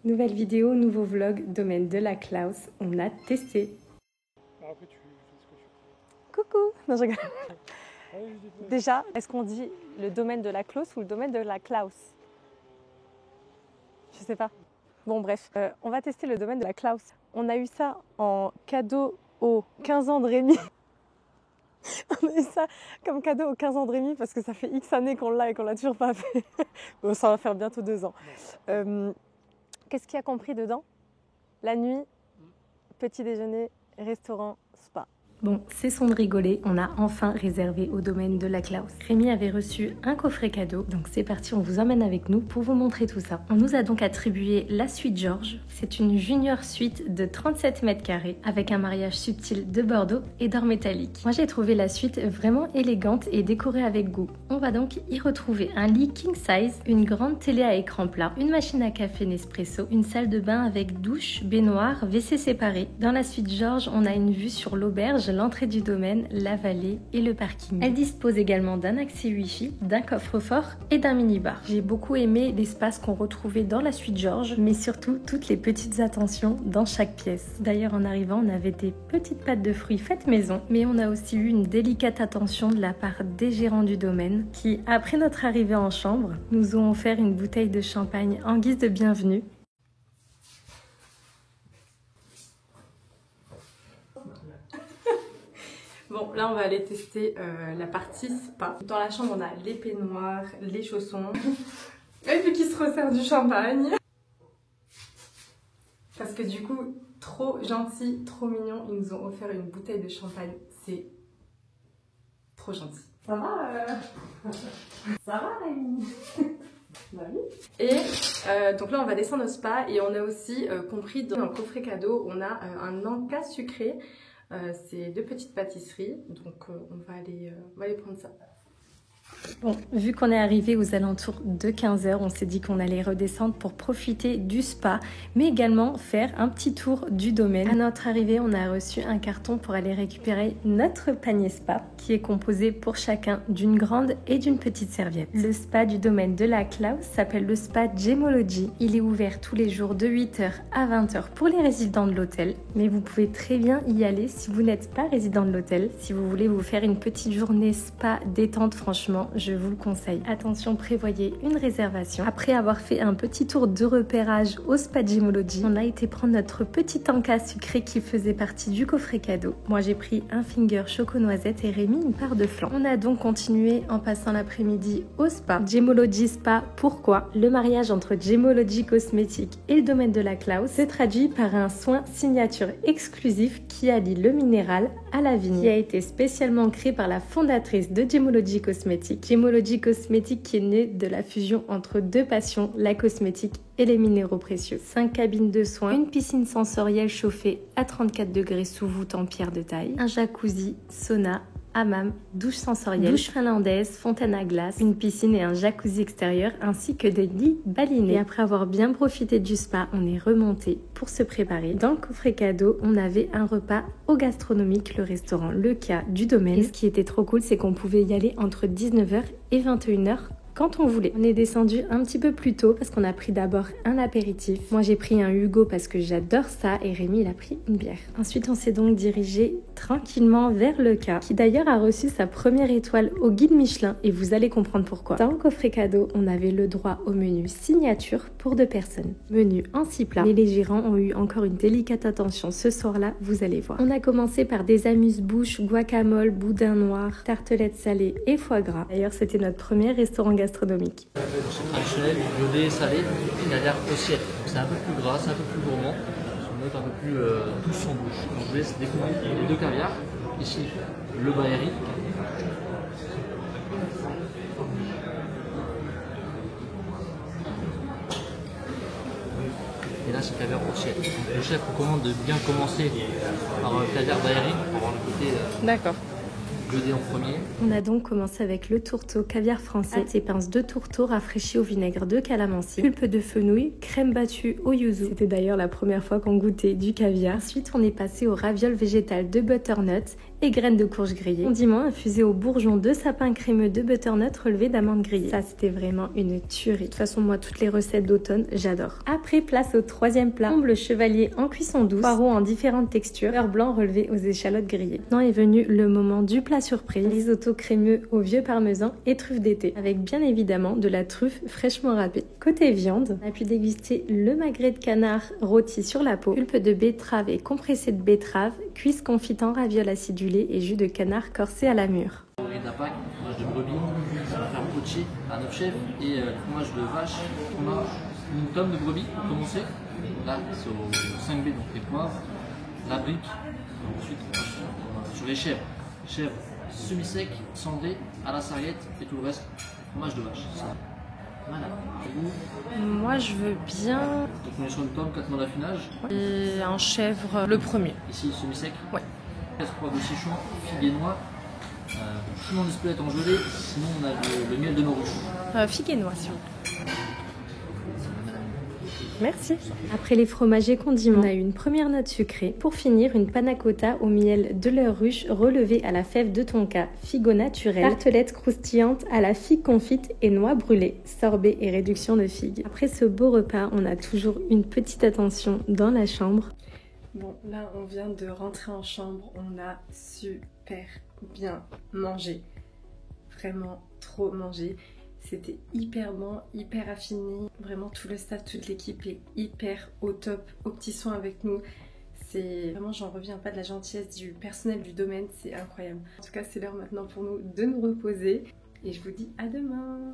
Nouvelle vidéo, nouveau vlog, domaine de la Klaus. On a testé. Après, tu fais ce que tu veux. Coucou. Non, je rigole. Ouais, Déjà, est-ce qu'on dit le domaine de la Klaus ou le domaine de la Klaus? Je sais pas. Bon, bref, on va tester le domaine de la Klaus. On a eu ça en cadeau aux 15 ans de Rémi. On a eu ça comme cadeau aux 15 ans de Rémi parce que ça fait X années qu'on l'a et qu'on l'a toujours pas fait. Bon, ça va faire bientôt 2 ans. Qu'est-ce qu'il y a compris dedans? La nuit, petit déjeuner, restaurant, spa. Bon, cessons de rigoler, on a enfin réservé au domaine de la Klaus. Rémi avait reçu un coffret cadeau, donc c'est parti, on vous emmène avec nous pour vous montrer tout ça. On nous a donc attribué la suite Georges. C'est une junior suite de 37 mètres carrés avec un mariage subtil de bordeaux et d'or métallique. Moi j'ai trouvé la suite vraiment élégante et décorée avec goût. On va donc y retrouver un lit king size, une grande télé à écran plat, une machine à café Nespresso, une salle de bain avec douche, baignoire, WC séparé. Dans la suite Georges, on a une vue sur l'auberge, l'entrée du domaine, la vallée et le parking. Elle dispose également d'un accès Wi-Fi, d'un coffre-fort et d'un mini-bar. J'ai beaucoup aimé l'espace qu'on retrouvait dans la suite Georges, mais surtout toutes les petites attentions dans chaque pièce. D'ailleurs, en arrivant, on avait des petites pâtes de fruits faites maison, mais on a aussi eu une délicate attention de la part des gérants du domaine qui, après notre arrivée en chambre, nous ont offert une bouteille de champagne en guise de bienvenue. Bon, là on va aller tester la partie spa. Dans la chambre on a les peignoirs, les chaussons, et puis qui se resserre du champagne. Parce que du coup, trop gentil, trop mignon, ils nous ont offert une bouteille de champagne. C'est trop gentil. Ça va Ça va Rémi? Bah oui. Et donc là on va descendre au spa et on a aussi compris dans le coffret cadeau, on a un encas sucré. C'est 2 petites pâtisseries, donc on va aller prendre ça. Bon, vu qu'on est arrivé aux alentours de 15h, on s'est dit qu'on allait redescendre pour profiter du spa, mais également faire un petit tour du domaine. À notre arrivée, on a reçu un carton pour aller récupérer notre panier spa, qui est composé pour chacun d'une grande et d'une petite serviette. Le spa du domaine de la Klaus s'appelle le spa Gemology. Il est ouvert tous les jours de 8h à 20h pour les résidents de l'hôtel, mais vous pouvez très bien y aller si vous n'êtes pas résident de l'hôtel. Si vous voulez vous faire une petite journée spa détente, franchement, je vous le conseille. Attention, prévoyez une réservation. Après avoir fait un petit tour de repérage au spa Gemology, on a été prendre notre petit encas sucré qui faisait partie du coffret cadeau. Moi j'ai pris un finger choco-noisette et Rémi une part de flan. On a donc continué en passant l'après-midi au spa. Gemology Spa, pourquoi? Le mariage entre Gemology Cosmétiques et le domaine de la Klaus se traduit par un soin signature exclusif qui allie le minéral à la vigne, qui a été spécialement créé par la fondatrice de Gemology Cosmétiques. Gemology Cosmétiques qui est née de la fusion entre 2 passions, la cosmétique et les minéraux précieux. 5 cabines de soins, une piscine sensorielle chauffée à 34 degrés sous voûte en pierre de taille, un jacuzzi, sauna, hammam, douche sensorielle, douche finlandaise, fontaine à glace, une piscine et un jacuzzi extérieur ainsi que des lits balinés. Et après avoir bien profité du spa, on est remonté pour se préparer. Dans le coffret cadeau, on avait un repas au gastronomique, le restaurant Le Cas du domaine. Et ce qui était trop cool, c'est qu'on pouvait y aller entre 19h et 21h quand on voulait. On est descendu un petit peu plus tôt parce qu'on a pris d'abord un apéritif. Moi j'ai pris un Hugo parce que j'adore ça et Rémi il a pris une bière. Ensuite on s'est donc dirigé tranquillement vers Le Cas qui d'ailleurs a reçu sa première étoile au guide Michelin et vous allez comprendre pourquoi. Dans le coffret cadeau on avait le droit au menu signature pour 2 personnes. Menu en 6 plats, mais les gérants ont eu encore une délicate attention ce soir-là, vous allez voir. On a commencé par des amuse-bouches, guacamole, boudin noir, tartelettes salées et foie gras. D'ailleurs c'était notre premier restaurant gastronomique. Traditionnel, iodé, salé, caviar assiette. C'est un peu plus gras, c'est un peu plus gourmand. On note un peu plus douce en bouche. Donc je vous laisse découvrir les 2 caviars. Ici, le Baeri. Et là, c'est le caviar assiette. Donc le chef recommande de bien commencer par caviar Baeri pour avoir le côté. D'accord. Iodé en premier. On a donc commencé avec le tourteau caviar français, ses pinces de tourteau rafraîchies au vinaigre de calamansi, pulpe de fenouil, crème battue au yuzu. C'était d'ailleurs la première fois qu'on goûtait du caviar. Ensuite, on est passé au ravioles végétales de butternut et graines de courge grillées. Condiments infusés au bourgeon de sapin crémeux de butternut relevé d'amandes grillées. Ça, c'était vraiment une tuerie. De toute façon, moi, toutes les recettes d'automne, j'adore. Après, place au troisième plat. Comble chevalier en cuisson douce, poireaux en différentes textures, beurre blanc relevé aux échalotes grillées. Maintenant est venu le moment du plat surprise. Risotto crémeux au vieux parmesan et truffe d'été, avec bien évidemment de la truffe fraîchement râpée. Côté viande, on a pu déguster le magret de canard rôti sur la peau, pulpe de betterave et compressé de betterave, cuisse confite en ravioles acidulées et jus de canard corsé à la mûre. Riz de la Pâque, fromage de brebis, ça va faire poché à 9 chefs et fromage de vache, fromage, une tonne de brebis pour commencer. Là, c'est au 5B, donc les poivres, la brique. Ensuite, sur les chèvres, semi-sec, cendré, à la sarriette et tout le reste, fromage de vache. Ça. Voilà. Moi, je veux bien. Donc on est sur une pomme, 4 mois d'affinage. Et un chèvre, le premier. Ici, semi-sec. Ouais. 15 poivres de Sichuan, figue et noix. Chou en espelette en gelée, sinon on a le miel de nos ruches. Figue et noix, s'il vous plaît. Merci. Après les fromages et condiments, on a eu une première note sucrée. Pour finir, une panna cotta au miel de leur ruche relevée à la fève de tonka, figue au naturel, tartelette croustillante à la figue confite et noix brûlées, sorbet et réduction de figues. Après ce beau repas, on a toujours une petite attention dans la chambre. Bon, là, on vient de rentrer en chambre. On a super bien mangé. Vraiment trop mangé. C'était hyper bon, hyper affiné. Vraiment, tout le staff, toute l'équipe est hyper au top, aux petits soins avec nous. C'est vraiment, j'en reviens pas de la gentillesse du personnel du domaine. C'est incroyable. En tout cas, c'est l'heure maintenant pour nous de nous reposer. Et je vous dis à demain.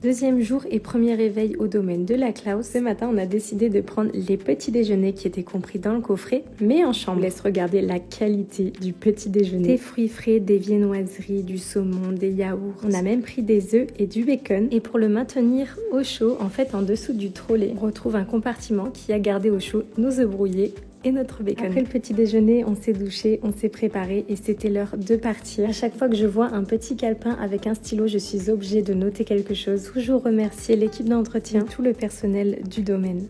Deuxième jour et premier réveil au domaine de la Klaus. Ce matin, on a décidé de prendre les petits déjeuners qui étaient compris dans le coffret, mais en chambre. On laisse regarder la qualité du petit déjeuner. Des fruits frais, des viennoiseries, du saumon, des yaourts. On a même pris des œufs et du bacon. Et pour le maintenir au chaud, en fait, en dessous du trolley, on retrouve un compartiment qui a gardé au chaud nos œufs brouillés et notre bacon. Après le petit déjeuner, on s'est douché, on s'est préparé et c'était l'heure de partir. À chaque fois que je vois un petit calepin avec un stylo, je suis obligée de noter quelque chose. Toujours remercier l'équipe d'entretien, tout le personnel du domaine.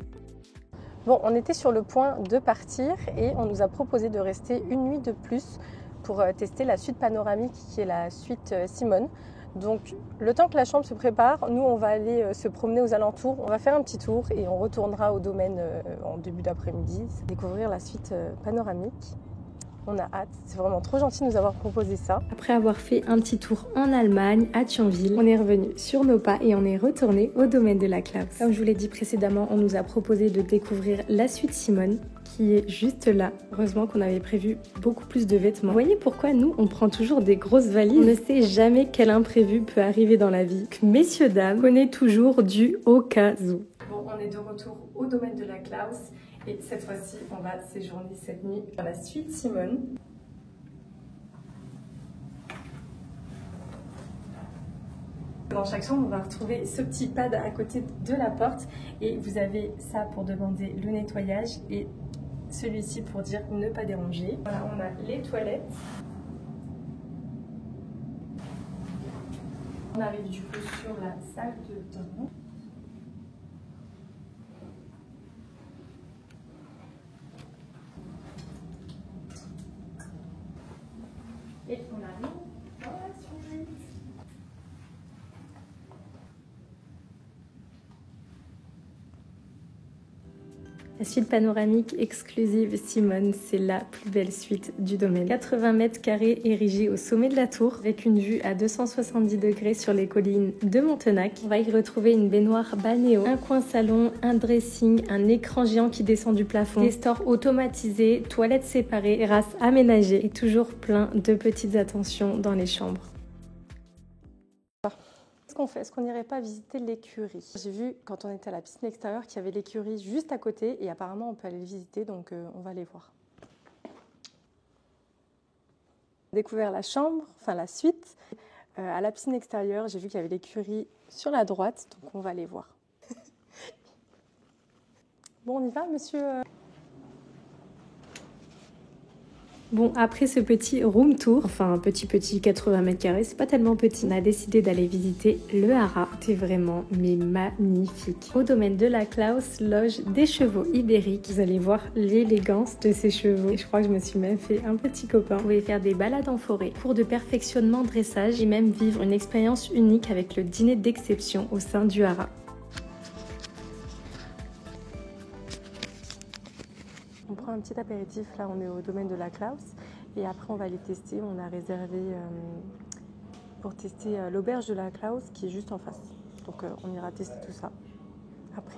Bon, on était sur le point de partir et on nous a proposé de rester une nuit de plus pour tester la suite panoramique qui est la suite Simone. Donc le temps que la chambre se prépare, nous on va aller se promener aux alentours, on va faire un petit tour et on retournera au domaine en début d'après-midi, découvrir la suite panoramique. On a hâte, c'est vraiment trop gentil de nous avoir proposé ça. Après avoir fait un petit tour en Allemagne, à Thionville, on est revenu sur nos pas et on est retourné au domaine de la Klaus. Comme je vous l'ai dit précédemment, on nous a proposé de découvrir la suite Simone, qui est juste là. Heureusement qu'on avait prévu beaucoup plus de vêtements. Vous voyez pourquoi nous, on prend toujours des grosses valises? On ne sait jamais quel imprévu peut arriver dans la vie. Messieurs, dames, prenez toujours du au cas où. Bon, on est de retour au domaine de la Klaus. Et cette fois-ci, on va séjourner cette nuit dans la suite Simone. Dans chaque chambre, on va retrouver ce petit pad à côté de la porte. Et vous avez ça pour demander le nettoyage et celui-ci pour dire ne pas déranger. Voilà, on a les toilettes. On arrive du coup sur la salle de bain. Et on arrive dans la suite. La suite panoramique exclusive Simone, c'est la plus belle suite du domaine. 80 mètres carrés érigés au sommet de la tour, avec une vue à 270 degrés sur les collines de Montenac. On va y retrouver une baignoire balnéo, un coin salon, un dressing, un écran géant qui descend du plafond, des stores automatisés, toilettes séparées, terrasse aménagée et toujours plein de petites attentions dans les chambres. Qu'est-ce qu'on fait? Est-ce qu'on n'irait pas visiter l'écurie? J'ai vu quand on était à la piscine extérieure qu'il y avait l'écurie juste à côté et apparemment on peut aller le visiter, donc on va aller voir. Découvert la chambre, enfin la suite. À la piscine extérieure, j'ai vu qu'il y avait l'écurie sur la droite, donc on va aller voir. Bon, on y va, monsieur? Bon, après ce petit room tour, enfin un petit 80 mètres carrés, c'est pas tellement petit, on a décidé d'aller visiter le haras. C'était vraiment mais magnifique. Au domaine de la Klaus loge des chevaux ibériques. Vous allez voir l'élégance de ces chevaux. Et je crois que je me suis même fait un petit copain. Vous pouvez faire des balades en forêt, cours de perfectionnement, dressage et même vivre une expérience unique avec le dîner d'exception au sein du haras. On prend un petit apéritif, là on est au domaine de la Klaus et après on va aller tester, on a réservé pour tester l'auberge de la Klaus qui est juste en face. Donc on ira tester tout ça après.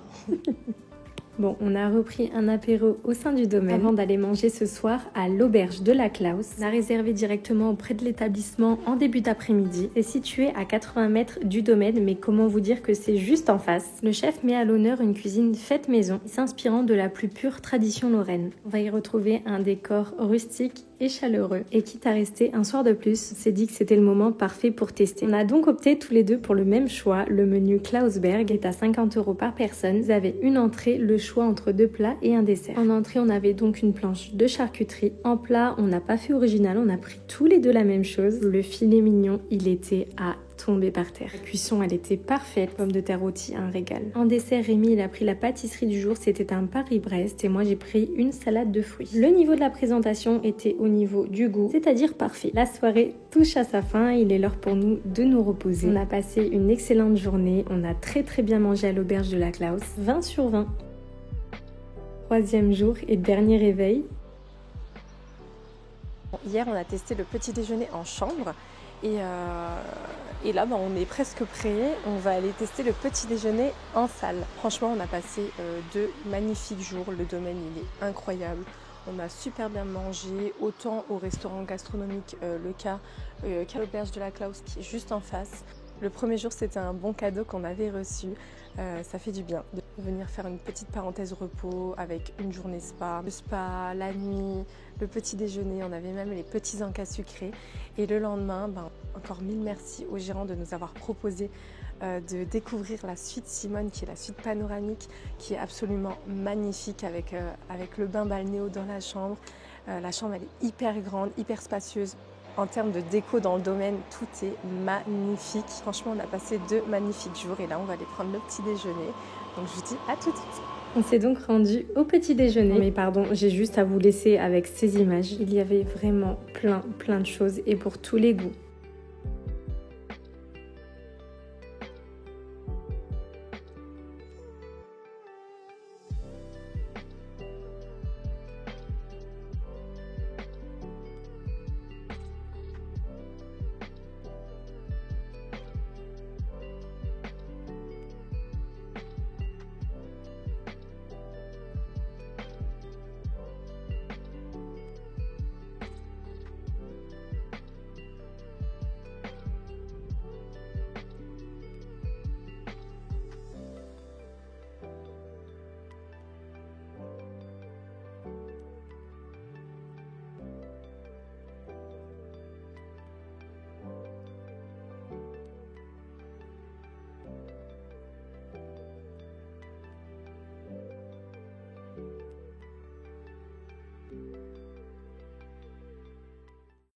Bon, on a repris un apéro au sein du domaine avant d'aller manger ce soir à l'auberge de la Klaus. On a réservé directement auprès de l'établissement en début d'après-midi. C'est situé à 80 mètres du domaine, mais comment vous dire que c'est juste en face. Le chef met à l'honneur une cuisine faite maison, s'inspirant de la plus pure tradition lorraine. On va y retrouver un décor rustique et chaleureux. Et quitte à rester un soir de plus, on s'est dit que c'était le moment parfait pour tester. On a donc opté tous les deux pour le même choix. Le menu Klausberg est à 50 € par personne. Vous avez une entrée, le choix entre 2 plats et un dessert. En entrée, on avait donc une planche de charcuterie. En plat, on n'a pas fait original, on a pris tous les deux la même chose. Le filet mignon, il était à tomber par terre. La cuisson, elle était parfaite. Pommes de terre rôties, un régal. En dessert, Rémi, il a pris la pâtisserie du jour. C'était un Paris-Brest et moi, j'ai pris une salade de fruits. Le niveau de la présentation était au niveau du goût, c'est-à-dire parfait. La soirée touche à sa fin. Il est l'heure pour nous de nous reposer. On a passé une excellente journée. On a très bien mangé à l'auberge de la Klaus. 20 sur 20. Troisième jour et dernier réveil. Hier, on a testé le petit déjeuner en chambre et là, on est presque prêt. On va aller tester le petit déjeuner en salle. Franchement, on a passé 2 magnifiques jours. Le domaine, il est incroyable. On a super bien mangé, autant au restaurant gastronomique qu'à l'auberge de la Klaus qui est juste en face. Le premier jour, c'était un bon cadeau qu'on avait reçu. Ça fait du bien de venir faire une petite parenthèse repos avec une journée spa, le spa, la nuit, le petit déjeuner. On avait même les petits encas sucrés. Et le lendemain, encore 1000 merci au gérant de nous avoir proposé de découvrir la suite Simone, qui est la suite panoramique, qui est absolument magnifique avec le bain balnéo dans la chambre. La chambre, elle est hyper grande, hyper spacieuse. En termes de déco dans le domaine, tout est magnifique. Franchement, on a passé 2 magnifiques jours et là, on va aller prendre le petit déjeuner. Donc, je vous dis à tout de suite. On s'est donc rendu au petit déjeuner. Mais pardon, j'ai juste à vous laisser avec ces images. Il y avait vraiment plein de choses et pour tous les goûts.